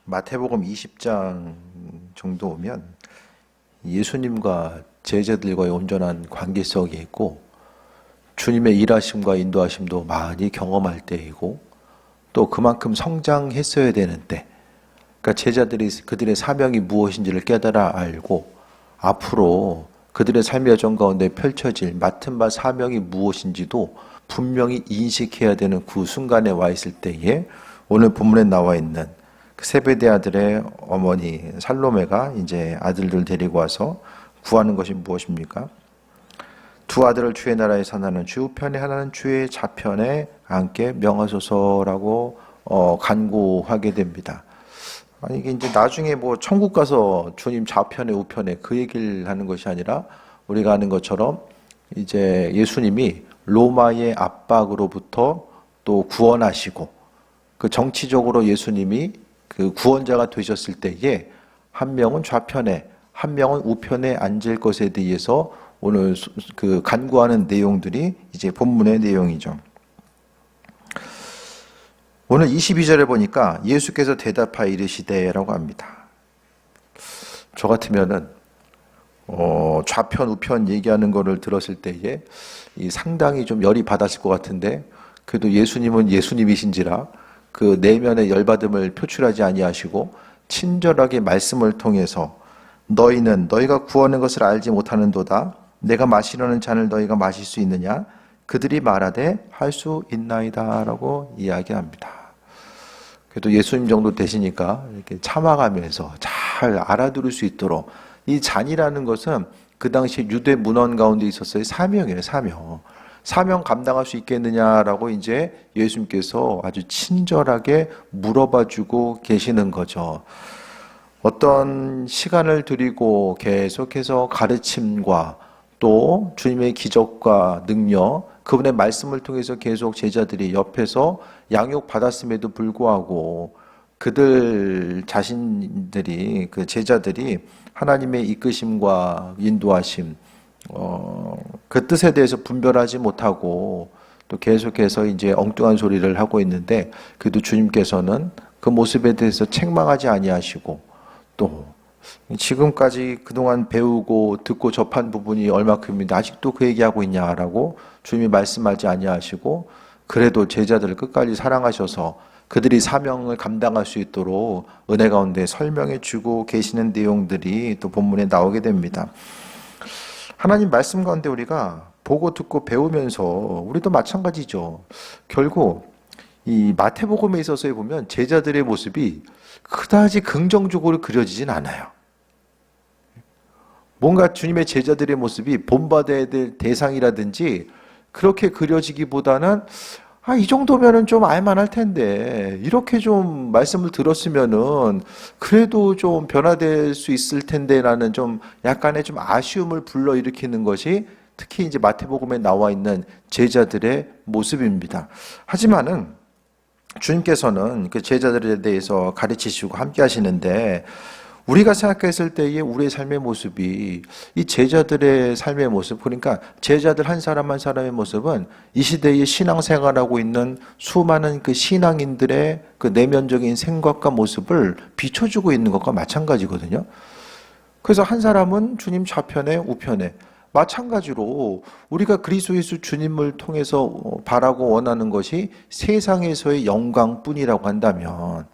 마태복음 20장 정도 오면 예수님과 제자들과의 온전한 관계성이 있고 주님의 일하심과 인도하심도 많이 경험할 때이고 또 그만큼 성장했어야 되는 때, 그러니까 제자들이 그들의 사명이 무엇인지를 깨달아 알고 앞으로 그들의 삶의 여정 가운데 펼쳐질 맡은 바 사명이 무엇인지도 분명히 인식해야 되는 그 순간에 와 있을 때에 오늘 본문에 나와 있는 그 세베대 아들의 어머니 살로메가 이제 아들들 데리고 와서 구하는 것이 무엇입니까? 두 아들을 주의 나라에 하나는 주 우편에 하나는 주의 좌편에 앉게 명하소서라고 간구하게 됩니다. 아니 이게 이제 나중에 뭐 천국 가서 주님 좌편에 우편에 그 얘기를 하는 것이 아니라 우리가 아는 것처럼 이제 예수님이 로마의 압박으로부터 또 구원하시고 그 정치적으로 예수님이 그 구원자가 되셨을 때에 한 명은 좌편에 한 명은 우편에 앉을 것에 대해서 오늘 그 간구하는 내용들이 이제 본문의 내용이죠. 오늘 22절에 보니까 예수께서 대답하여 이르시되라고 합니다. 저 같으면은 좌편 우편 얘기하는 거를 들었을 때에 상당히 좀 열이 받았을 것 같은데, 그래도 예수님은 예수님이신지라 그 내면의 열받음을 표출하지 아니하시고 친절하게 말씀을 통해서 너희는 너희가 구하는 것을 알지 못하는도다. 내가 마시려는 잔을 너희가 마실 수 있느냐? 그들이 말하되 할 수 있나이다 라고 이야기합니다. 그래도 예수님 정도 되시니까 이렇게 참아가면서 잘 알아들을 수 있도록, 이 잔이라는 것은 그 당시 유대 문헌 가운데 있었어요. 사명이에요, 사명. 사명 감당할 수 있겠느냐라고 이제 예수님께서 아주 친절하게 물어봐 주고 계시는 거죠. 어떤 시간을 들이고 계속해서 가르침과 또 주님의 기적과 능력, 그분의 말씀을 통해서 계속 제자들이 옆에서 양육받았음에도 불구하고 그들 자신들이, 그 제자들이 하나님의 이끄심과 인도하심, 그 뜻에 대해서 분별하지 못하고 또 계속해서 이제 엉뚱한 소리를 하고 있는데, 그래도 주님께서는 그 모습에 대해서 책망하지 아니하시고 또 지금까지 그동안 배우고 듣고 접한 부분이 얼마큼인데 아직도 그 얘기하고 있냐라고 주님이 말씀하지 아니하시고, 그래도 제자들을 끝까지 사랑하셔서 그들이 사명을 감당할 수 있도록 은혜 가운데 설명해 주고 계시는 내용들이 또 본문에 나오게 됩니다. 하나님 말씀 가운데 우리가 보고 듣고 배우면서 우리도 마찬가지죠. 결국 이 마태복음에 있어서 보면 제자들의 모습이 그다지 긍정적으로 그려지진 않아요. 뭔가 주님의 제자들의 모습이 본받아야 될 대상이라든지 그렇게 그려지기보다는 이 정도면은 좀 알만할 텐데, 이렇게 좀 말씀을 들었으면은 그래도 좀 변화될 수 있을 텐데라는 좀 약간의 좀 아쉬움을 불러일으키는 것이 특히 이제 마태복음에 나와 있는 제자들의 모습입니다. 하지만은 주님께서는 그 제자들에 대해서 가르치시고 함께 하시는데, 우리가 생각했을 때의 우리의 삶의 모습이 이 제자들의 삶의 모습, 그러니까 제자들 한 사람 한 사람의 모습은 이 시대에 신앙생활하고 있는 수많은 그 신앙인들의 그 내면적인 생각과 모습을 비춰주고 있는 것과 마찬가지거든요. 그래서 한 사람은 주님 좌편에 우편에, 마찬가지로 우리가 그리스도 예수 주님을 통해서 바라고 원하는 것이 세상에서의 영광뿐이라고 한다면,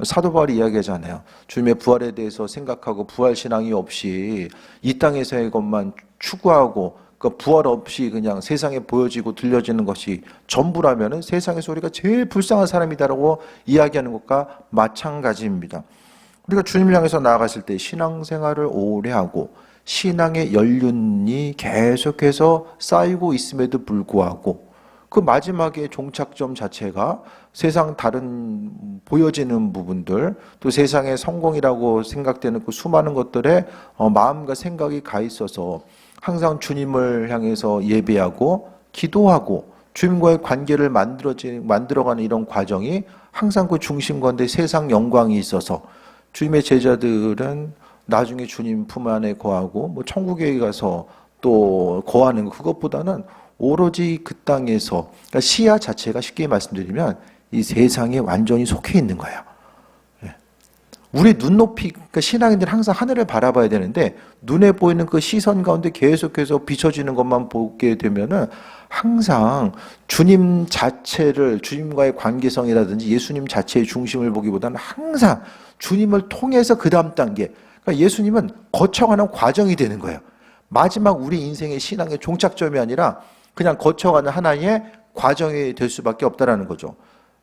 사도 바울이 이야기하잖아요. 주님의 부활에 대해서 생각하고 부활 신앙이 없이 이 땅에서의 것만 추구하고 그 부활 없이 그냥 세상에 보여지고 들려지는 것이 전부라면은 세상에서 우리가 제일 불쌍한 사람이다라고 이야기하는 것과 마찬가지입니다. 우리가 주님을 향해서 나아갔을 때 신앙생활을 오래 하고 신앙의 연륜이 계속해서 쌓이고 있음에도 불구하고 그 마지막에 종착점 자체가 세상 다른 보여지는 부분들, 또 세상의 성공이라고 생각되는 그 수많은 것들에 마음과 생각이 가 있어서 항상 주님을 향해서 예배하고 기도하고 주님과의 관계를 만들어가는 이런 과정이 항상 그 중심 가운데 세상 영광이 있어서 주님의 제자들은 나중에 주님 품 안에 거하고 뭐 천국에 가서 또 거하는 그것보다는 오로지 그 땅에서, 그러니까 시야 자체가 쉽게 말씀드리면 이 세상에 완전히 속해 있는 거예요. 우리 눈높이, 그러니까 신앙인들은 항상 하늘을 바라봐야 되는데 눈에 보이는 그 시선 가운데 계속해서 비춰지는 것만 보게 되면은 항상 주님 자체를, 주님과의 관계성이라든지 예수님 자체의 중심을 보기보다는 항상 주님을 통해서 그 다음 단계, 그러니까 예수님은 거쳐가는 과정이 되는 거예요. 마지막 우리 인생의 신앙의 종착점이 아니라 그냥 거쳐가는 하나의 과정이 될 수밖에 없다라는 거죠.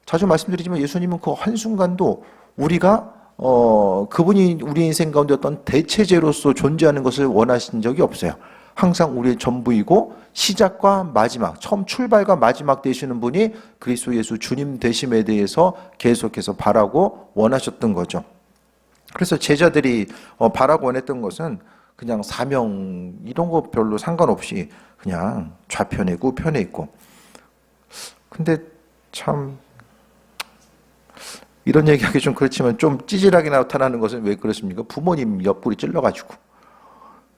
자주 말씀드리지만 예수님은 그 한순간도 우리가 그분이 우리 인생 가운데 어떤 대체제로서 존재하는 것을 원하신 적이 없어요. 항상 우리의 전부이고 시작과 마지막, 처음 출발과 마지막 되시는 분이 그리스도 예수 주님 되심에 대해서 계속해서 바라고 원하셨던 거죠. 그래서 제자들이 바라고 원했던 것은 그냥 사명 이런 거 별로 상관없이 그냥 좌편에 있고 우편에 있고. 근데 참 이런 얘기하기 좀 그렇지만 좀 찌질하게 나타나는 것은 왜 그렇습니까? 부모님 옆구리 찔러가지고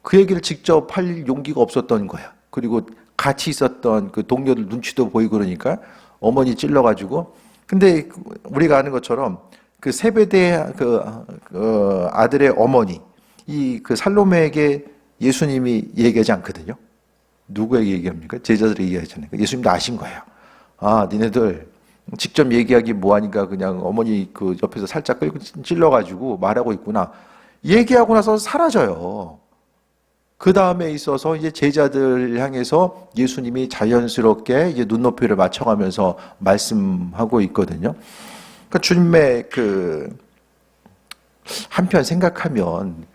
그 얘기를 직접 할 용기가 없었던 거야. 그리고 같이 있었던 그 동료들 눈치도 보이고 그러니까 어머니 찔러가지고. 근데 우리가 아는 것처럼 그 세베대 그 아들의 어머니 이 그 살로메에게 예수님이 얘기하지 않거든요. 누구에게 얘기합니까? 제자들에게 얘기하잖아요. 예수님도 아신 거예요. 아, 니네들 직접 얘기하기 뭐하니까 그냥 어머니 그 옆에서 살짝 끌고 찔러가지고 말하고 있구나. 얘기하고 나서 사라져요. 그 다음에 있어서 이제 제자들 향해서 예수님이 자연스럽게 이제 눈높이를 맞춰가면서 말씀하고 있거든요. 그러니까 주님의 그 한편 생각하면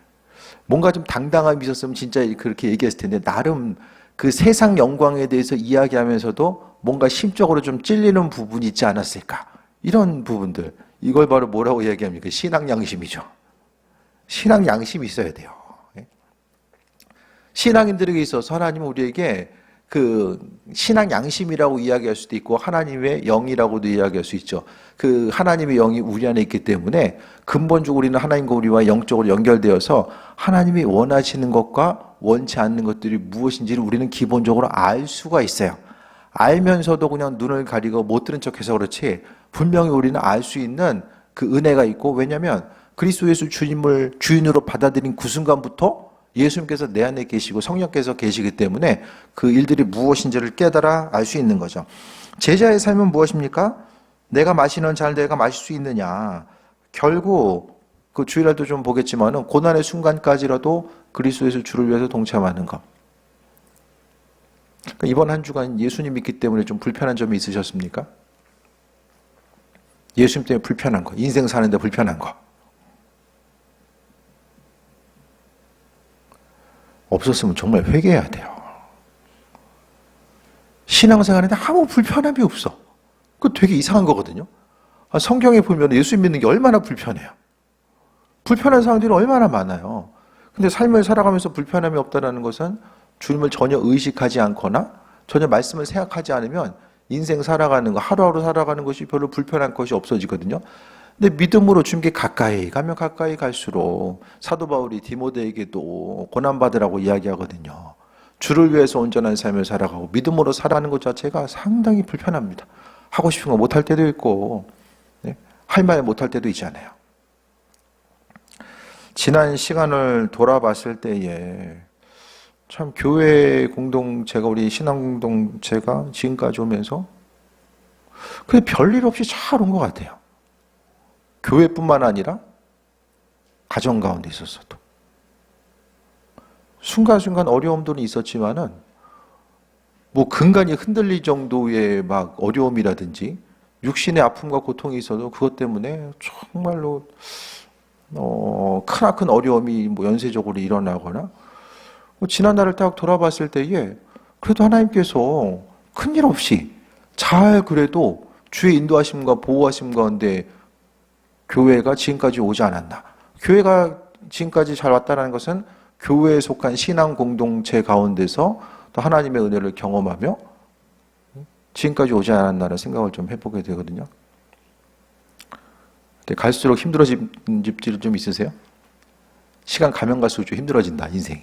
뭔가 좀 당당함이 있었으면 진짜 그렇게 얘기했을 텐데 나름 그 세상 영광에 대해서 이야기하면서도 뭔가 심적으로 좀 찔리는 부분이 있지 않았을까? 이런 부분들. 이걸 바로 뭐라고 이야기합니까? 신앙 양심이죠. 신앙 양심이 있어야 돼요. 신앙인들에게 있어서 하나님은 우리에게 그 신앙 양심이라고 이야기할 수도 있고 하나님의 영이라고도 이야기할 수 있죠. 그 하나님의 영이 우리 안에 있기 때문에 근본적으로 우리는 하나님과 우리와 영적으로 연결되어서 하나님이 원하시는 것과 원치 않는 것들이 무엇인지를 우리는 기본적으로 알 수가 있어요. 알면서도 그냥 눈을 가리고 못 들은 척해서 그렇지 분명히 우리는 알 수 있는 그 은혜가 있고, 왜냐하면 그리스도 예수 주님을 주인으로 받아들인 그 순간부터 예수님께서 내 안에 계시고 성령께서 계시기 때문에 그 일들이 무엇인지를 깨달아 알 수 있는 거죠. 제자의 삶은 무엇입니까? 내가 마시는 잔을 내가 마실 수 있느냐. 결국 그 주일날도 좀 보겠지만은 고난의 순간까지라도 그리스도 예수 주를 위해서 동참하는 것. 그러니까 이번 한 주간 예수님 믿기 때문에 좀 불편한 점이 있으셨습니까? 예수님 때문에 불편한 거, 인생 사는데 불편한 거. 없었으면 정말 회개해야 돼요. 신앙생활인데 아무 불편함이 없어. 그거 되게 이상한 거거든요. 성경에 보면 예수 믿는 게 얼마나 불편해요. 불편한 상황들이 얼마나 많아요. 근데 삶을 살아가면서 불편함이 없다는 것은 주님을 전혀 의식하지 않거나 전혀 말씀을 생각하지 않으면 인생 살아가는 거, 하루하루 살아가는 것이 별로 불편한 것이 없어지거든요. 근데 믿음으로 주님께 가까이 가면 가까이 갈수록 사도 바울이 디모데에게도 고난받으라고 이야기하거든요. 주를 위해서 온전한 삶을 살아가고 믿음으로 살아가는 것 자체가 상당히 불편합니다. 하고 싶은 거 못할 때도 있고, 네? 할 말 못할 때도 있잖아요. 지난 시간을 돌아봤을 때에 참 교회 공동체가, 우리 신앙 공동체가 지금까지 오면서 근데 별일 없이 잘 온 것 같아요. 교회뿐만 아니라 가정 가운데 있었어도 순간순간 어려움들은 있었지만은 뭐 근간이 흔들릴 정도의 막 어려움이라든지 육신의 아픔과 고통이 있어도 그것 때문에 정말로 크나큰 어려움이 뭐 연쇄적으로 일어나거나 뭐 지난날을 딱 돌아봤을 때에 그래도 하나님께서 큰일 없이 잘 그래도 주의 인도하심과 보호하심 가운데 교회가 지금까지 오지 않았나. 교회가 지금까지 잘 왔다는 것은 교회에 속한 신앙 공동체 가운데서 또 하나님의 은혜를 경험하며 지금까지 오지 않았나라는 생각을 좀 해보게 되거든요. 근데 갈수록 힘들어진 집들이 좀 있으세요? 시간 가면 갈수록 좀 힘들어진다, 인생이.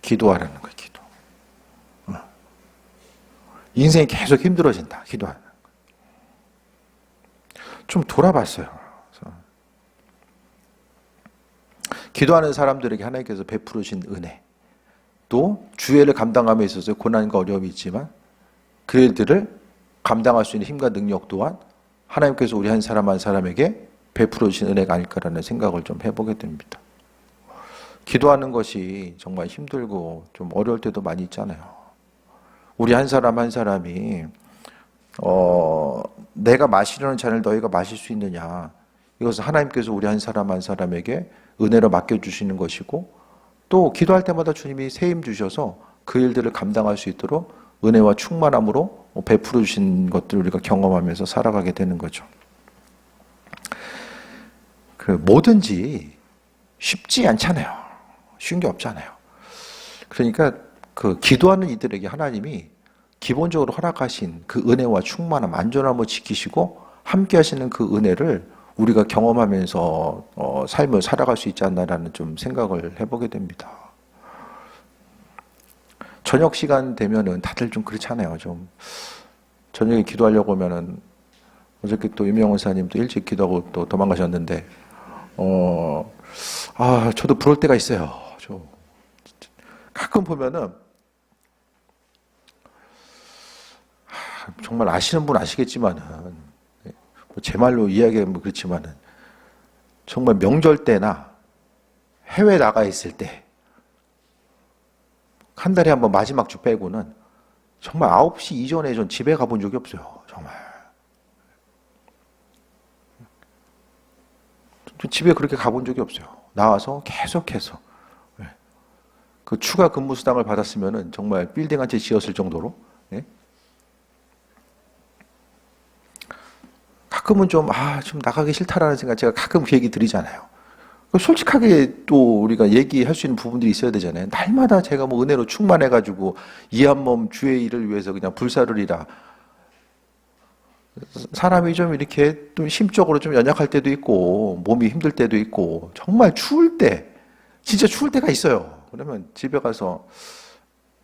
기도하라는 거예요, 기도. 인생이 계속 힘들어진다, 기도하는 거예요. 좀 돌아봤어요. 그래서 기도하는 사람들에게 하나님께서 베풀으신 은혜, 또 주애를 감당함에 있어서 고난과 어려움이 있지만 그 일들을 감당할 수 있는 힘과 능력 또한 하나님께서 우리 한 사람 한 사람에게 베풀어 주신 은혜가 아닐까라는 생각을 좀 해보게 됩니다. 기도하는 것이 정말 힘들고 좀 어려울 때도 많이 있잖아요. 우리 한 사람 한 사람이 내가 마시려는 잔을 너희가 마실 수 있느냐, 이것은 하나님께서 우리 한 사람 한 사람에게 은혜로 맡겨주시는 것이고, 또 기도할 때마다 주님이 새 힘 주셔서 그 일들을 감당할 수 있도록 은혜와 충만함으로 베풀어 주신 것들을 우리가 경험하면서 살아가게 되는 거죠. 뭐든지 쉽지 않잖아요. 쉬운 게 없잖아요. 그러니까 그 기도하는 이들에게 하나님이 기본적으로 허락하신 그 은혜와 충만함, 안전함을 지키시고 함께 하시는 그 은혜를 우리가 경험하면서 삶을 살아갈 수 있지 않나라는 좀 생각을 해보게 됩니다. 저녁 시간 되면은 다들 좀 그렇잖아요. 좀 저녁에 기도하려고 하면은, 어저께 또 유명원 사님도 일찍 기도하고 또 도망가셨는데, 저도 부러울 때가 있어요. 가끔 보면은, 정말 아시는 분 아시겠지만은, 제 말로 이야기하면 그렇지만은, 정말 명절 때나 해외 나가 있을 때, 한 달에 한 번 마지막 주 빼고는 정말 9시 이전에 전 집에 가본 적이 없어요. 정말. 집에 그렇게 가본 적이 없어요. 나와서 계속해서. 그 추가 근무 수당을 받았으면은 정말 빌딩 한 채 지었을 정도로. 가끔은 좀 나가기 싫다라는 생각 제가 가끔 그 얘기 드리잖아요. 솔직하게 또 우리가 얘기할 수 있는 부분들이 있어야 되잖아요. 날마다 제가 뭐 은혜로 충만해가지고 이 한 몸 주의 일을 위해서 그냥 불사르리라. 사람이 좀 이렇게 또 심적으로 좀 연약할 때도 있고 몸이 힘들 때도 있고 정말 추울 때, 진짜 추울 때가 있어요. 그러면 집에 가서,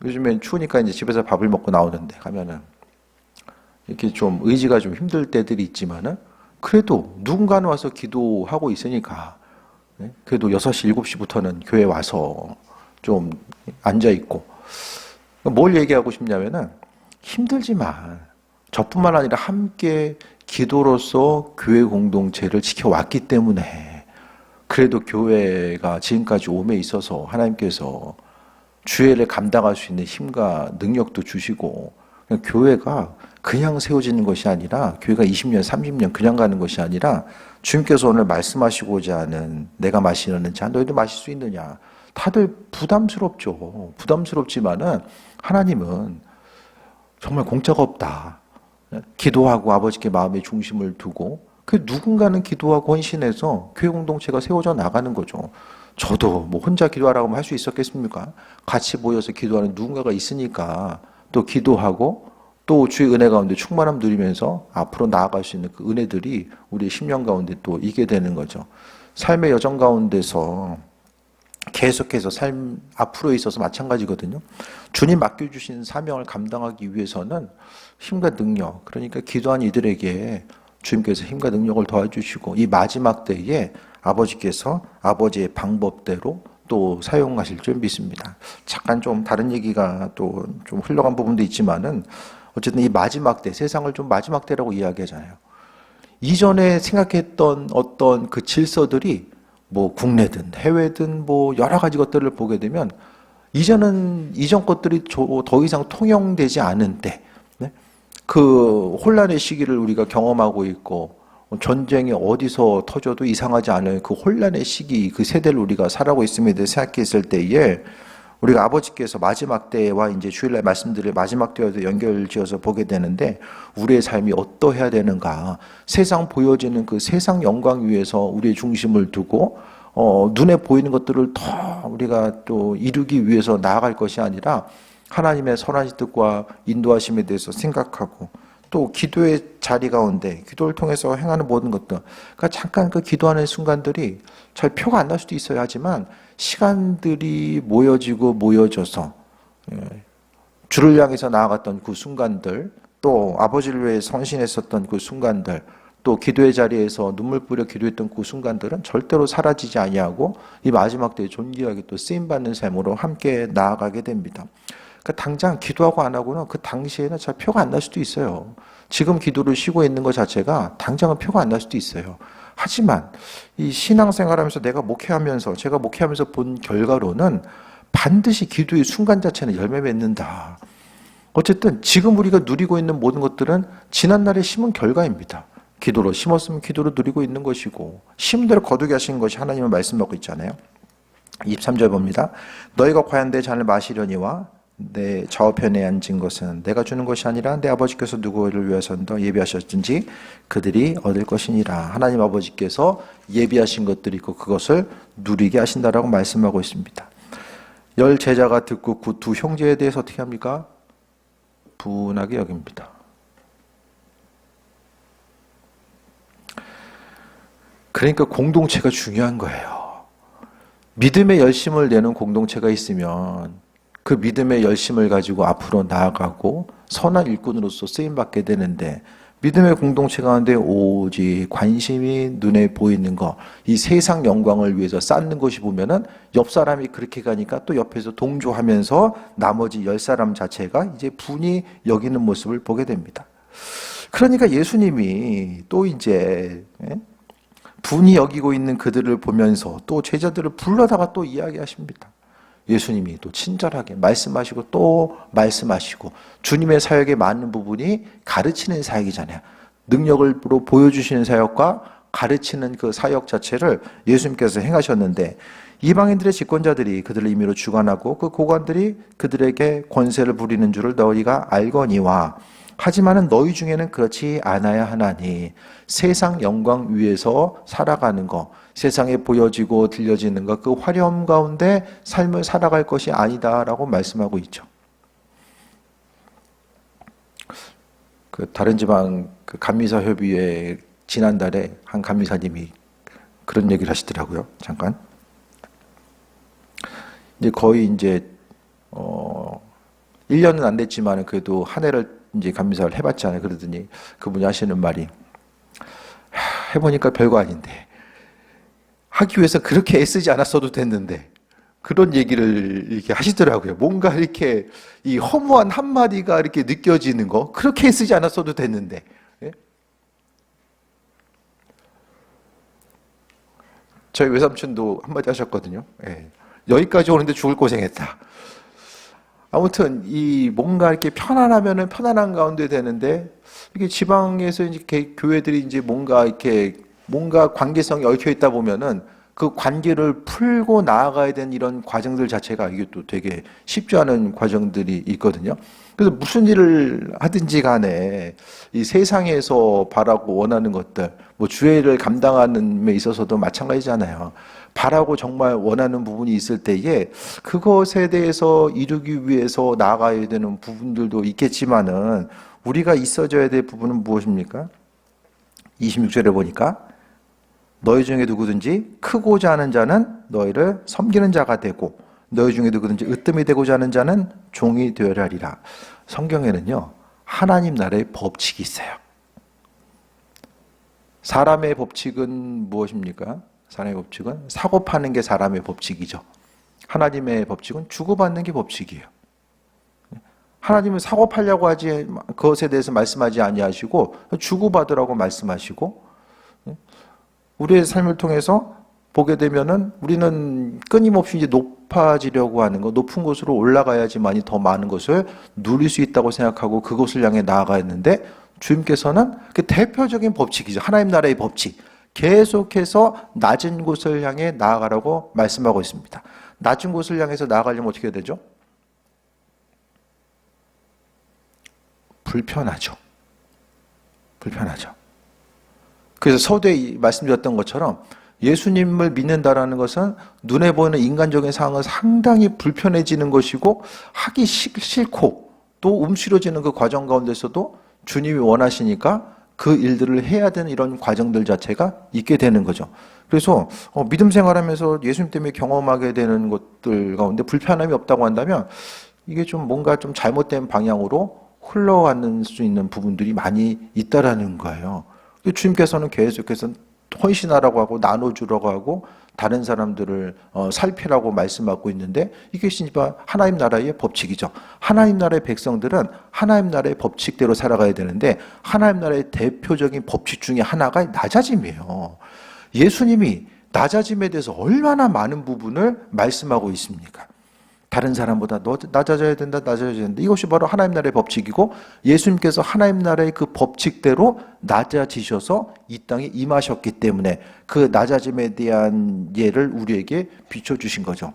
요즘엔 추우니까 이제 집에서 밥을 먹고 나오는데 가면은 이렇게 좀 의지가 좀 힘들 때들이 있지만은 그래도 누군가는 와서 기도하고 있으니까 그래도 6시, 7시부터는 교회 와서 좀 앉아있고, 뭘 얘기하고 싶냐면은 힘들지만 저뿐만 아니라 함께 기도로서 교회 공동체를 지켜왔기 때문에 그래도 교회가 지금까지 옴에 있어서 하나님께서 주애를 감당할 수 있는 힘과 능력도 주시고, 교회가 그냥 세워지는 것이 아니라, 교회가 20년, 30년 그냥 가는 것이 아니라 주님께서 오늘 말씀하시고자 하는 내가 마시려는 잔 너희도 마실 수 있느냐. 다들 부담스럽죠. 부담스럽지만은 하나님은 정말 공짜가 없다. 기도하고 아버지께 마음의 중심을 두고 그 누군가는 기도하고 헌신해서 교회 공동체가 세워져 나가는 거죠. 저도 뭐 혼자 기도하라고 하면 할 수 있었겠습니까? 같이 모여서 기도하는 누군가가 있으니까 또 기도하고 또 주의 은혜 가운데 충만함 누리면서 앞으로 나아갈 수 있는 그 은혜들이 우리의 심령 가운데 또 있게 되는 거죠. 삶의 여정 가운데서 계속해서 삶 앞으로에 있어서 마찬가지거든요. 주님 맡겨주신 사명을 감당하기 위해서는 힘과 능력, 그러니까 기도한 이들에게 주님께서 힘과 능력을 도와주시고 이 마지막 때에 아버지께서 아버지의 방법대로 또 사용하실 줄 믿습니다. 잠깐 좀 다른 얘기가 또 좀 흘러간 부분도 있지만은 어쨌든 이 마지막 때, 세상을 좀 마지막 때라고 이야기하잖아요. 이전에 생각했던 어떤 그 질서들이 뭐 국내든 해외든 뭐 여러 가지 것들을 보게 되면 이전은 이전 것들이 더 이상 통용되지 않은 때, 그 혼란의 시기를 우리가 경험하고 있고 전쟁이 어디서 터져도 이상하지 않을 그 혼란의 시기, 그 세대를 우리가 살아가고 있음에 대해 생각했을 때에 우리가 아버지께서 마지막 때와 이제 주일날 말씀드릴 마지막 때와도 연결지어서 보게 되는데 우리의 삶이 어떠해야 되는가, 세상 보여지는 그 세상 영광 위에서 우리의 중심을 두고 눈에 보이는 것들을 더 우리가 또 이루기 위해서 나아갈 것이 아니라 하나님의 선한 뜻과 인도하심에 대해서 생각하고 또 기도의 자리 가운데 기도를 통해서 행하는 모든 것들, 그러니까 잠깐 그 기도하는 순간들이 잘 표가 안 날 수도 있어야 하지만 시간들이 모여져서 주를 향해서 나아갔던 그 순간들, 또 아버지를 위해 헌신했었던 그 순간들, 또 기도의 자리에서 눈물 뿌려 기도했던 그 순간들은 절대로 사라지지 아니하고 이 마지막 때에 존귀하게 또 쓰임받는 삶으로 함께 나아가게 됩니다. 그러니까 당장 기도하고 안 하고는 그 당시에는 잘 표가 안 날 수도 있어요. 지금 기도를 쉬고 있는 것 자체가 당장은 표가 안 날 수도 있어요. 하지만 이 신앙생활하면서 제가 목회하면서 본 결과로는 반드시 기도의 순간 자체는 열매 맺는다. 어쨌든 지금 우리가 누리고 있는 모든 것들은 지난날에 심은 결과입니다. 기도로 심었으면 기도로 누리고 있는 것이고 심대로 거두게 하신 것이 하나님의 말씀하고 있잖아요. 23절 봅니다. 너희가 과연 내 잔을 마시려니와 내 좌우편에 앉은 것은 내가 주는 것이 아니라 내 아버지께서 누구를 위해서 더 예비하셨든지 그들이 얻을 것이니라. 하나님 아버지께서 예비하신 것들이 있고 그것을 누리게 하신다라고 말씀하고 있습니다. 10 제자가 듣고 그 두 형제에 대해서 어떻게 합니까? 분하게 여깁니다. 그러니까 공동체가 중요한 거예요. 믿음의 열심을 내는 공동체가 있으면 그 믿음의 열심을 가지고 앞으로 나아가고 선한 일꾼으로서 쓰임받게 되는데 믿음의 공동체 가운데 오직 관심이 눈에 보이는 것, 이 세상 영광을 위해서 쌓는 것이 보면은 옆 사람이 그렇게 가니까 또 옆에서 동조하면서 나머지 10사람 자체가 이제 분이 여기는 모습을 보게 됩니다. 그러니까 예수님이 또 이제 분이 여기고 있는 그들을 보면서 또 제자들을 불러다가 또 이야기하십니다. 예수님이 또 친절하게 말씀하시고 또 말씀하시고 주님의 사역의 많은 부분이 가르치는 사역이잖아요. 능력으로 보여주시는 사역과 가르치는 그 사역 자체를 예수님께서 행하셨는데 이방인들의 집권자들이 그들을 임의로 주관하고 그 고관들이 그들에게 권세를 부리는 줄을 너희가 알거니와 하지만은 너희 중에는 그렇지 않아야 하나니 세상 영광 위에서 살아가는 것, 세상에 보여지고 들려지는 것, 그 화려함 가운데 삶을 살아갈 것이 아니다라고 말씀하고 있죠. 그 다른 지방 그 감리사 협의회 지난달에 한 감리사님이 그런 얘기를 하시더라고요. 잠깐. 이제 거의 이제 1년은 안 됐지만 그래도 한 해를 이제 감리사를 해봤잖아요. 그러더니 그분이 하시는 말이 해보니까 별거 아닌데 하기 위해서 그렇게 애쓰지 않았어도 됐는데 그런 얘기를 이렇게 하시더라고요. 뭔가 이렇게 이 허무한 한마디가 이렇게 느껴지는 거 그렇게 애쓰지 않았어도 됐는데 예? 저희 외삼촌도 한마디 하셨거든요. 예. 여기까지 오는데 죽을 고생했다. 아무튼 이 뭔가 이렇게 편안하면은 편안한 가운데 되는데 이게 지방에서 이제 교회들이 이제 뭔가 관계성이 얽혀 있다 보면은 그 관계를 풀고 나아가야 되는 이런 과정들 자체가 이게 또 되게 쉽지 않은 과정들이 있거든요. 그래서 무슨 일을 하든지 간에 이 세상에서 바라고 원하는 것들, 뭐 주의 일을 감당하는 데 있어서도 마찬가지잖아요. 바라고 정말 원하는 부분이 있을 때에 그것에 대해서 이루기 위해서 나아가야 되는 부분들도 있겠지만은 우리가 있어져야 될 부분은 무엇입니까? 26절에 보니까 너희 중에 누구든지 크고자 하는 자는 너희를 섬기는 자가 되고 너희 중에 누구든지 으뜸이 되고자 하는 자는 종이 되어야 하리라. 성경에는요 하나님 나라의 법칙이 있어요. 사람의 법칙은 무엇입니까? 사람의 법칙은 사고 파는 게 사람의 법칙이죠. 하나님의 법칙은 주고받는 게 법칙이에요. 하나님은 사고 팔려고 하지 그것에 대해서 말씀하지 아니하시고 주고받으라고 말씀하시고 우리의 삶을 통해서 보게 되면은 우리는 끊임없이 이제 높아지려고 하는 거, 높은 곳으로 올라가야지만이 더 많은 것을 누릴 수 있다고 생각하고 그곳을 향해 나아가야 했는데 주님께서는 그 대표적인 법칙이죠. 하나님 나라의 법칙. 계속해서 낮은 곳을 향해 나아가라고 말씀하고 있습니다. 낮은 곳을 향해서 나아가려면 어떻게 해야 되죠? 불편하죠. 그래서 서두에 말씀드렸던 것처럼 예수님을 믿는다라는 것은 눈에 보이는 인간적인 상황은 상당히 불편해지는 것이고 하기 싫고 또 움츠러지는 그 과정 가운데서도 주님이 원하시니까 그 일들을 해야 되는 이런 과정들 자체가 있게 되는 거죠. 그래서 믿음 생활하면서 예수님 때문에 경험하게 되는 것들 가운데 불편함이 없다고 한다면 이게 좀 뭔가 좀 잘못된 방향으로 흘러가는 수 있는 부분들이 많이 있다라는 거예요. 주님께서는 계속해서 헌신하라고 하고 나눠주라고 하고 다른 사람들을 살피라고 말씀하고 있는데 이게 진짜 하나님 나라의 법칙이죠. 하나님 나라의 백성들은 하나님 나라의 법칙대로 살아가야 되는데 하나님 나라의 대표적인 법칙 중에 하나가 낮아짐이에요. 예수님이 낮아짐에 대해서 얼마나 많은 부분을 말씀하고 있습니까? 다른 사람보다 너 낮아져야 된다, 낮아져야 된다. 이것이 바로 하나님 나라의 법칙이고 예수님께서 하나님 나라의 그 법칙대로 낮아지셔서 이 땅에 임하셨기 때문에 그 낮아짐에 대한 예를 우리에게 비춰주신 거죠.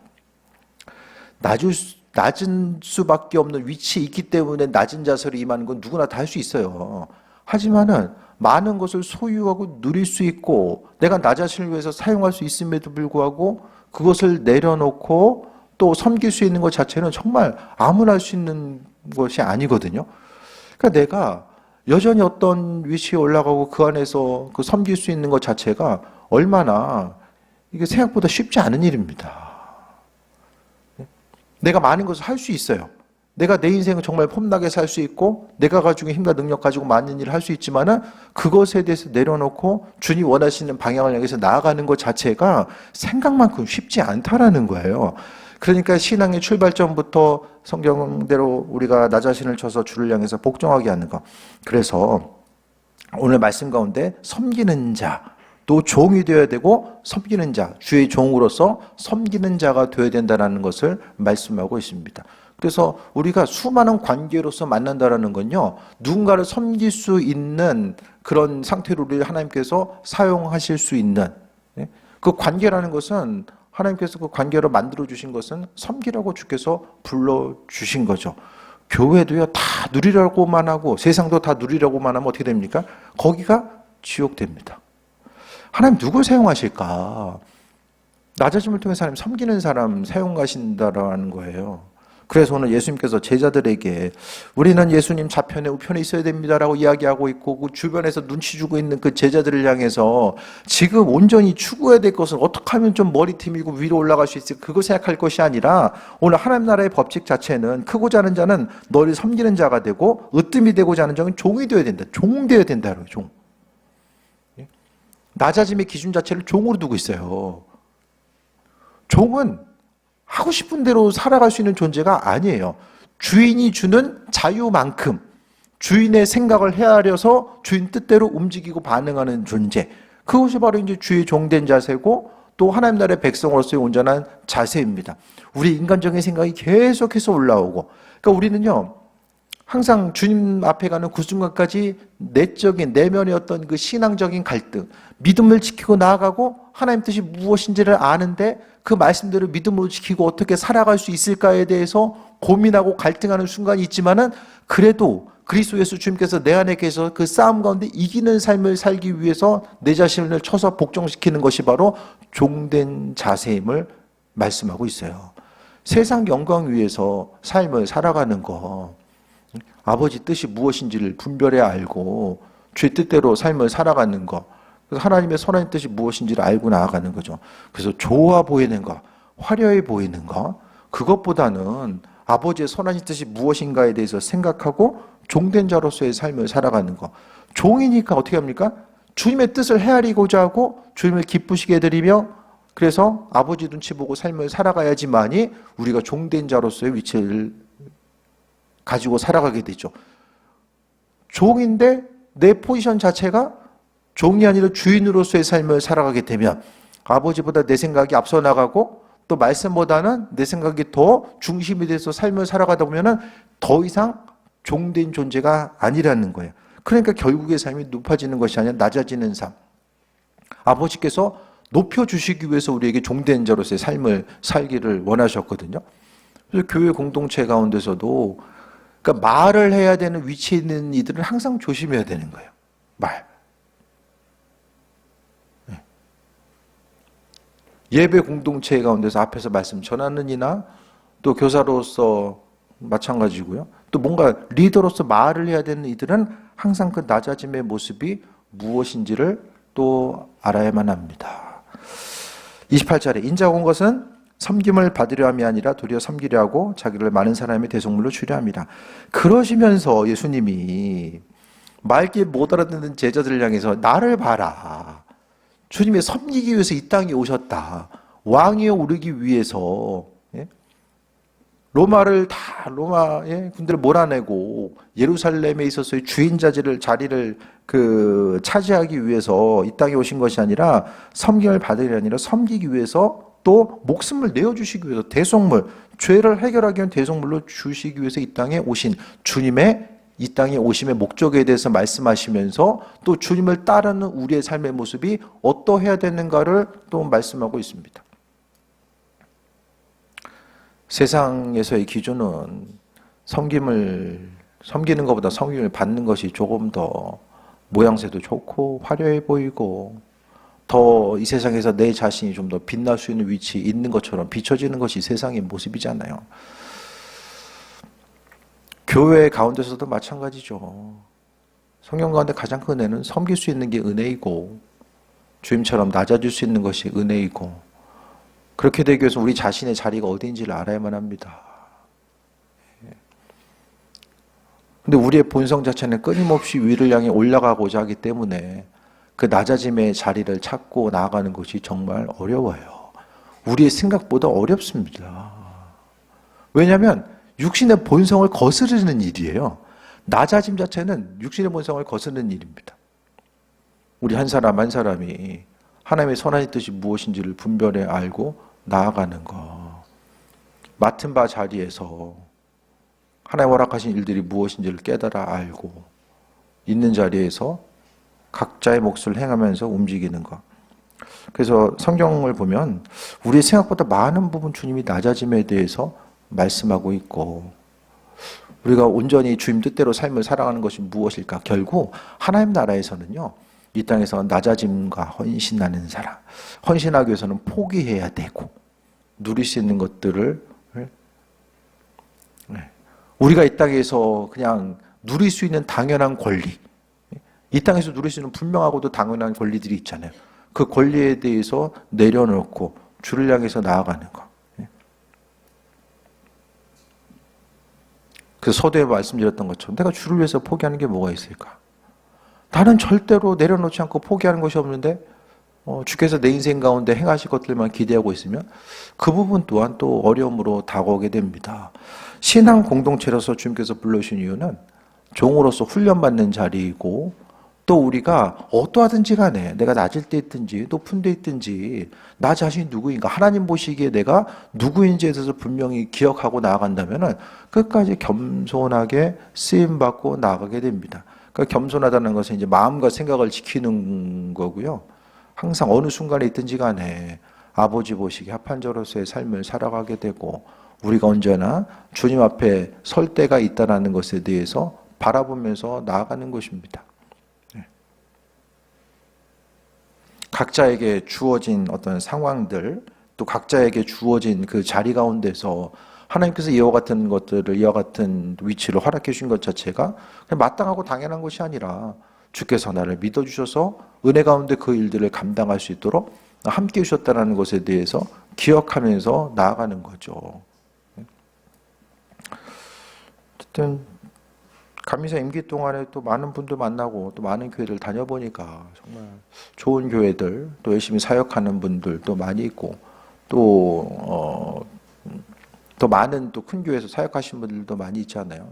낮은 수밖에 없는 위치에 있기 때문에 낮은 자세로 임하는 건 누구나 다 할 수 있어요. 하지만은 많은 것을 소유하고 누릴 수 있고 내가 나 자신을 위해서 사용할 수 있음에도 불구하고 그것을 내려놓고 또 섬길 수 있는 것 자체는 정말 아무나 할 수 있는 것이 아니거든요. 그러니까 내가 여전히 어떤 위치에 올라가고 그 안에서 그 섬길 수 있는 것 자체가 얼마나 이게 생각보다 쉽지 않은 일입니다. 내가 많은 것을 할 수 있어요. 내가 내 인생을 정말 폼나게 살 수 있고 내가 가지고 힘과 능력 가지고 많은 일을 할 수 있지만은 그것에 대해서 내려놓고 주님 원하시는 방향을 향해서 나아가는 것 자체가 생각만큼 쉽지 않다라는 거예요. 그러니까 신앙의 출발점부터 성경대로 우리가 나 자신을 쳐서 주를 향해서 복종하게 하는 것. 그래서 오늘 말씀 가운데 섬기는 자, 또 종이 되어야 되고 섬기는 자, 주의 종으로서 섬기는 자가 되어야 된다는 것을 말씀하고 있습니다. 그래서 우리가 수많은 관계로서 만난다라는 건요, 누군가를 섬길 수 있는 그런 상태로 우리를 하나님께서 사용하실 수 있는 그 관계라는 것은 하나님께서 그 관계를 만들어주신 것은 섬기라고 주께서 불러주신 거죠. 교회도요, 다 누리라고만 하고 세상도 다 누리라고만 하면 어떻게 됩니까? 거기가 지옥 됩니다. 하나님 누굴 사용하실까? 낮아짐을 통해서 하나님 섬기는 사람 사용하신다라는 거예요. 그래서 오늘 예수님께서 제자들에게 우리는 예수님 좌편에 우편에 있어야 됩니다라고 이야기하고 있고 그 주변에서 눈치 주고 있는 그 제자들을 향해서 지금 온전히 추구해야 될 것은 어떻게 하면 좀 머리팀 이고 위로 올라갈 수 있을까 그거 생각할 것이 아니라 오늘 하나님 나라의 법칙 자체는 크고자 하는 자는 너를 섬기는 자가 되고 으뜸이 되고자 하는 자는 종이 되어야 된다. 종 되어야 된다고요. 종. 낮아짐의 기준 자체를 종으로 두고 있어요. 종은 하고 싶은 대로 살아갈 수 있는 존재가 아니에요. 주인이 주는 자유만큼 주인의 생각을 헤아려서 주인 뜻대로 움직이고 반응하는 존재. 그것이 바로 이제 주의 종된 자세고 또 하나님 나라의 백성으로서의 온전한 자세입니다. 우리 인간적인 생각이 계속해서 올라오고, 그러니까 우리는요, 항상 주님 앞에 가는 그 순간까지 내적인 내면의 어떤 그 신앙적인 갈등, 믿음을 지키고 나아가고 하나님 뜻이 무엇인지를 아는데 그 말씀대로 믿음으로 지키고 어떻게 살아갈 수 있을까에 대해서 고민하고 갈등하는 순간이 있지만은 그래도 그리스도 예수 주님께서 내 안에 계셔서 그 싸움 가운데 이기는 삶을 살기 위해서 내 자신을 쳐서 복종시키는 것이 바로 종된 자세임을 말씀하고 있어요. 세상 영광 위에서 삶을 살아가는 거, 아버지 뜻이 무엇인지를 분별해 알고 주의 뜻대로 삶을 살아가는 것, 그래서 하나님의 선한 뜻이 무엇인지를 알고 나아가는 거죠. 그래서 좋아 보이는 것, 화려해 보이는 것, 그것보다는 아버지의 선한 뜻이 무엇인가에 대해서 생각하고 종된 자로서의 삶을 살아가는 것. 종이니까 어떻게 합니까? 주님의 뜻을 헤아리고자 하고 주님을 기쁘시게 해드리며 그래서 아버지 눈치 보고 삶을 살아가야지만이 우리가 종된 자로서의 위치를 가지고 살아가게 되죠. 종인데 내 포지션 자체가 종이 아니라 주인으로서의 삶을 살아가게 되면 아버지보다 내 생각이 앞서 나가고 또 말씀보다는 내 생각이 더 중심이 돼서 삶을 살아가다 보면은 더 이상 종된 존재가 아니라는 거예요. 그러니까 결국의 삶이 높아지는 것이 아니라 낮아지는 삶. 아버지께서 높여주시기 위해서 우리에게 종된 자로서의 삶을 살기를 원하셨거든요. 그래서 교회 공동체 가운데서도 그러니까 말을 해야 되는 위치에 있는 이들은 항상 조심해야 되는 거예요. 말. 예배 공동체 가운데서 앞에서 말씀 전하는 이나 또 교사로서 마찬가지고요. 또 뭔가 리더로서 말을 해야 되는 이들은 항상 그 낮아짐의 모습이 무엇인지를 또 알아야만 합니다. 28절에 인자가 온 것은 섬김을 받으려 함이 아니라 도리어 섬기려 하고 자기를 많은 사람의 대속물로 주려 함이라. 그러시면서 예수님이 말귀 못 알아듣는 제자들을 향해서 나를 봐라. 주님의 섬기기 위해서 이 땅에 오셨다. 왕위에 오르기 위해서 예? 로마의 군대를 몰아내고 예루살렘에 있어서의 주인 자리를 차지하기 위해서 이 땅에 오신 것이 아니라 섬김을 받으려 아니라 섬기기 위해서 또 목숨을 내어주시기 위해서 대속물, 죄를 해결하기 위한 대속물로 주시기 위해서 이 땅에 오신 주님의 이 땅에 오심의 목적에 대해서 말씀하시면서 또 주님을 따르는 우리의 삶의 모습이 어떠해야 되는가를 또 말씀하고 있습니다. 세상에서의 기준은 섬기는 것보다 섬김을 받는 것이 조금 더 모양새도 좋고 화려해 보이고 더 이 세상에서 내 자신이 좀 더 빛날 수 있는 위치에 있는 것처럼 비춰지는 것이 세상의 모습이잖아요. 교회 가운데서도 마찬가지죠. 성경 가운데 가장 큰 은혜는 섬길 수 있는 게 은혜이고 주님처럼 낮아질 수 있는 것이 은혜이고 그렇게 되기 위해서 우리 자신의 자리가 어디인지를 알아야만 합니다. 근데 우리의 본성 자체는 끊임없이 위를 향해 올라가고자 하기 때문에 그 낮아짐의 자리를 찾고 나아가는 것이 정말 어려워요. 우리의 생각보다 어렵습니다. 왜냐하면 육신의 본성을 거스르는 일이에요. 낮아짐 자체는 육신의 본성을 거스르는 일입니다. 우리 한 사람 한 사람이 하나님의 선한 뜻이 무엇인지를 분별해 알고 나아가는 것. 맡은 바 자리에서 하나님 허락하신 일들이 무엇인지를 깨달아 알고 있는 자리에서 각자의 몫을 행하면서 움직이는 것. 그래서 성경을 보면 우리의 생각보다 많은 부분 주님이 낮아짐에 대해서 말씀하고 있고 우리가 온전히 주님 뜻대로 삶을 살아가는 것이 무엇일까? 결국 하나님 나라에서는요. 이 땅에서 낮아짐과 헌신하는 사람. 헌신하기 위해서는 포기해야 되고 누릴 수 있는 것들을 우리가 이 땅에서 그냥 누릴 수 있는 당연한 권리 이 땅에서 누릴 수 있는 분명하고도 당연한 권리들이 있잖아요. 그 권리에 대해서 내려놓고 주를 향해서 나아가는 것. 그래서 서두에 말씀드렸던 것처럼 내가 주를 위해서 포기하는 게 뭐가 있을까? 나는 절대로 내려놓지 않고 포기하는 것이 없는데 주께서 내 인생 가운데 행하실 것들만 기대하고 있으면 그 부분 또한 또 어려움으로 다가오게 됩니다. 신앙 공동체로서 주님께서 불러주신 이유는 종으로서 훈련받는 자리이고 또 우리가 어떠하든지 간에 내가 낮을 때 있든지 높은 데 있든지 나 자신이 누구인가 하나님 보시기에 내가 누구인지에 대해서 분명히 기억하고 나아간다면 끝까지 겸손하게 쓰임받고 나아가게 됩니다. 그러니까 겸손하다는 것은 이제 마음과 생각을 지키는 거고요. 항상 어느 순간에 있든지 간에 아버지 보시기에 합한 자로서의 삶을 살아가게 되고 우리가 언제나 주님 앞에 설 때가 있다는 것에 대해서 바라보면서 나아가는 것입니다. 각자에게 주어진 어떤 상황들 또 각자에게 주어진 그 자리 가운데서 하나님께서 이와 같은 것들을 이와 같은 위치를 허락해 주신 것 자체가 그냥 마땅하고 당연한 것이 아니라 주께서 나를 믿어주셔서 은혜 가운데 그 일들을 감당할 수 있도록 함께 해주셨다는 것에 대해서 기억하면서 나아가는 거죠. 어쨌든 감리사 임기 동안에 또 많은 분들 만나고 또 많은 교회들 다녀보니까 정말 좋은 교회들 또 열심히 사역하는 분들도 많이 있고 또 더 많은 또 큰 교회에서 사역하신 분들도 많이 있잖아요.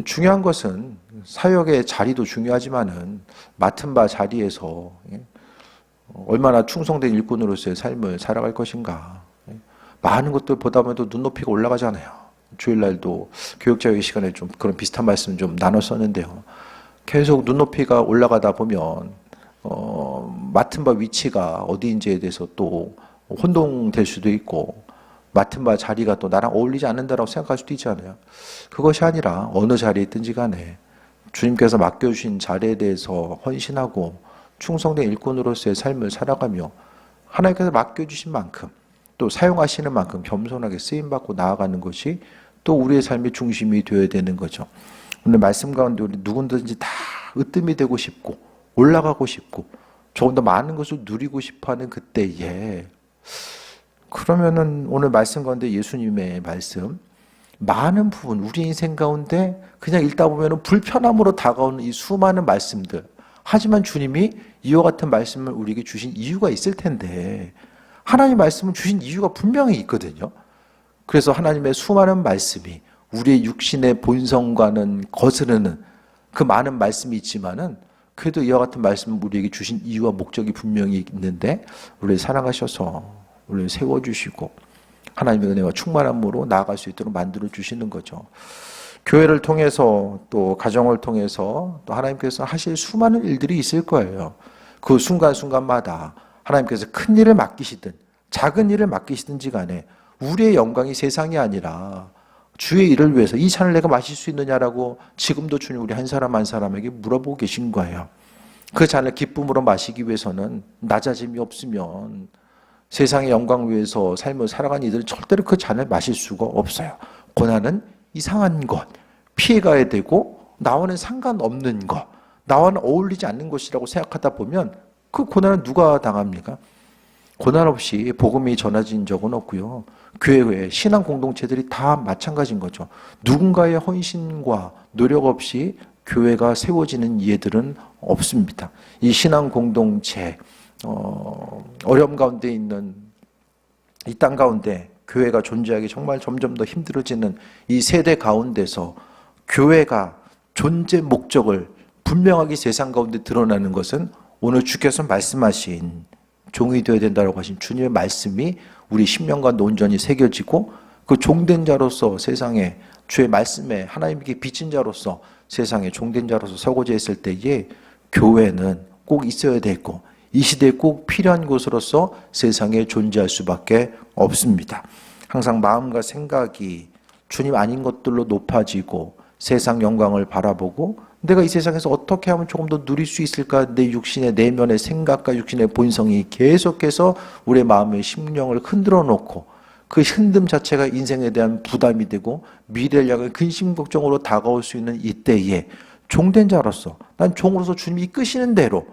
중요한 것은 사역의 자리도 중요하지만은 맡은 바 자리에서 얼마나 충성된 일꾼으로서의 삶을 살아갈 것인가. 많은 것들 보다 보면 또 눈높이가 올라가잖아요. 주일날도 교육자유의 시간에 좀 그런 비슷한 말씀 좀 나눴었는데요. 계속 눈높이가 올라가다 보면 맡은 바 위치가 어디인지에 대해서 또 혼동될 수도 있고 맡은 바 자리가 또 나랑 어울리지 않는다라고 생각할 수도 있잖아요. 그것이 아니라 어느 자리에 있든지 간에 주님께서 맡겨주신 자리에 대해서 헌신하고 충성된 일꾼으로서의 삶을 살아가며 하나님께서 맡겨주신 만큼 또 사용하시는 만큼 겸손하게 쓰임받고 나아가는 것이 또 우리의 삶의 중심이 되어야 되는 거죠. 오늘 말씀 가운데 우리 누구든지 다 으뜸이 되고 싶고 올라가고 싶고 조금 더 많은 것을 누리고 싶어하는 그때에 그러면은 오늘 말씀 가운데 예수님의 말씀 많은 부분 우리 인생 가운데 그냥 읽다 보면 불편함으로 다가오는 이 수많은 말씀들, 하지만 주님이 이와 같은 말씀을 우리에게 주신 이유가 있을 텐데 하나님 말씀을 주신 이유가 분명히 있거든요. 그래서 하나님의 수많은 말씀이 우리의 육신의 본성과는 거스르는 그 많은 말씀이 있지만은 그래도 이와 같은 말씀을 우리에게 주신 이유와 목적이 분명히 있는데 우리를 사랑하셔서 우리를 세워주시고 하나님의 은혜와 충만함으로 나아갈 수 있도록 만들어 주시는 거죠. 교회를 통해서 또 가정을 통해서 또 하나님께서 하실 수많은 일들이 있을 거예요. 그 순간순간마다 하나님께서 큰 일을 맡기시든 작은 일을 맡기시든지 간에 우리의 영광이 세상이 아니라 주의 일을 위해서 이 잔을 내가 마실 수 있느냐라고 지금도 주님 우리 한 사람 한 사람에게 물어보고 계신 거예요. 그 잔을 기쁨으로 마시기 위해서는 낮아짐이 없으면 세상의 영광 위해서 삶을 살아가는 이들은 절대로 그 잔을 마실 수가 없어요. 고난은 이상한 것, 피해가야 되고 나와는 상관없는 것, 나와는 어울리지 않는 것이라고 생각하다 보면 그 고난은 누가 당합니까? 고난 없이 복음이 전해진 적은 없고요. 교회 신앙 공동체들이 다 마찬가지인 거죠. 누군가의 헌신과 노력 없이 교회가 세워지는 예들은 없습니다. 이 신앙 공동체 어려움 가운데 있는 이 땅 가운데 교회가 존재하기 정말 점점 더 힘들어지는 이 세대 가운데서 교회가 존재 목적을 분명하게 세상 가운데 드러나는 것은 오늘 주께서 말씀하신 종이 되어야 된다고 하신 주님의 말씀이 우리 심령과 온전히 새겨지고 그 종된 자로서 세상에 주의 말씀에 하나님께 비친 자로서 세상에 종된 자로서 서고자 했을 때에 교회는 꼭 있어야 되고 이 시대에 꼭 필요한 곳으로서 세상에 존재할 수밖에 없습니다. 항상 마음과 생각이 주님 아닌 것들로 높아지고 세상 영광을 바라보고 내가 이 세상에서 어떻게 하면 조금 더 누릴 수 있을까? 내 육신의 내면의 생각과 육신의 본성이 계속해서 우리의 마음의 심령을 흔들어 놓고 그 흔듦 자체가 인생에 대한 부담이 되고 미래를 향해 근심 걱정으로 다가올 수 있는 이때에 종된 자로서 난 종으로서 주님이 이끄시는 대로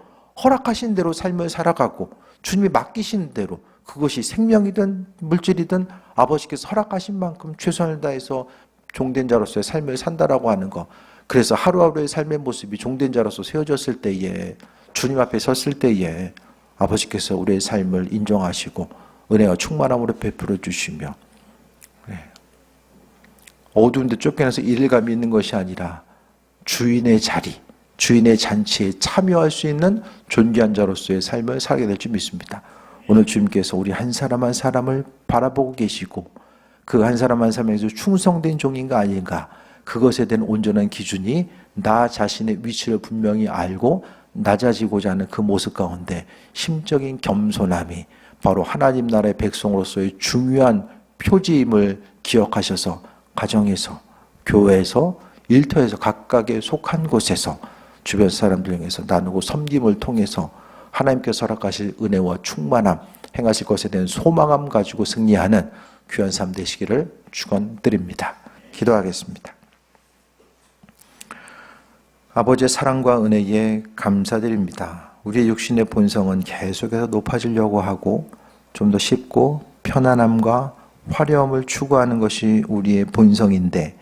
허락하신 대로 삶을 살아가고 주님이 맡기시는 대로 그것이 생명이든 물질이든 아버지께서 허락하신 만큼 최선을 다해서 종된 자로서의 삶을 산다라고 하는 거. 그래서 하루하루의 삶의 모습이 종된 자로서 세워졌을 때에 주님 앞에 섰을 때에 아버지께서 우리의 삶을 인정하시고 은혜와 충만함으로 베풀어 주시며 어두운 데 쫓겨나서 이질감이 있는 것이 아니라 주인의 자리, 주인의 잔치에 참여할 수 있는 존귀한 자로서의 삶을 살게 될 줄 믿습니다. 오늘 주님께서 우리 한 사람 한 사람을 바라보고 계시고 그 한 사람 한 사람에서 충성된 종인가 아닌가 그것에 대한 온전한 기준이 나 자신의 위치를 분명히 알고 낮아지고자 하는 그 모습 가운데 심적인 겸손함이 바로 하나님 나라의 백성으로서의 중요한 표지임을 기억하셔서 가정에서 교회에서 일터에서 각각의 속한 곳에서 주변 사람들 중에서 나누고 섬김을 통해서 하나님께서 허락하실 은혜와 충만함 행하실 것에 대한 소망함 가지고 승리하는 귀한 삶 되시기를 축원드립니다. 기도하겠습니다. 아버지의 사랑과 은혜에 감사드립니다. 우리의 육신의 본성은 계속해서 높아지려고 하고 좀 더 쉽고 편안함과 화려함을 추구하는 것이 우리의 본성인데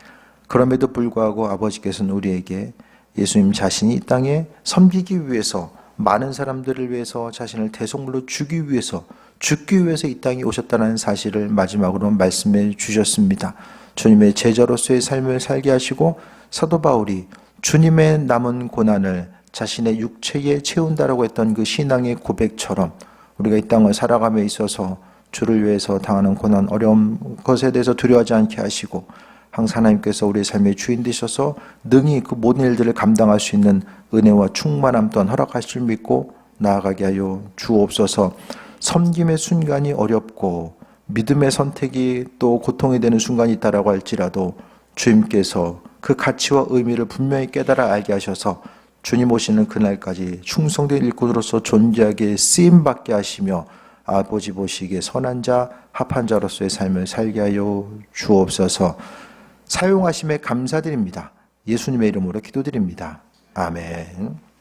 그럼에도 불구하고 아버지께서는 우리에게 예수님 자신이 이 땅에 섬기기 위해서 많은 사람들을 위해서 자신을 대속물로 주기 위해서 죽기 위해서 이 땅에 오셨다는 사실을 마지막으로 말씀해 주셨습니다. 주님의 제자로서의 삶을 살게 하시고 사도 바울이 주님의 남은 고난을 자신의 육체에 채운다라고 했던 그 신앙의 고백처럼 우리가 이 땅을 살아감에 있어서 주를 위해서 당하는 고난, 어려움 것에 대해서 두려워하지 않게 하시고 항상 하나님께서 우리의 삶의 주인 되셔서 능히 그 모든 일들을 감당할 수 있는 은혜와 충만함 또한 허락하실 줄 믿고 나아가게 하여 주옵소서. 섬김의 순간이 어렵고 믿음의 선택이 또 고통이 되는 순간이 있다라고 할지라도 주님께서 그 가치와 의미를 분명히 깨달아 알게 하셔서 주님 오시는 그날까지 충성된 일꾼으로서 존재하게 쓰임받게 하시며 아버지 보시기에 선한 자, 합한 자로서의 삶을 살게 하여 주옵소서. 사용하심에 감사드립니다. 예수님의 이름으로 기도드립니다. 아멘.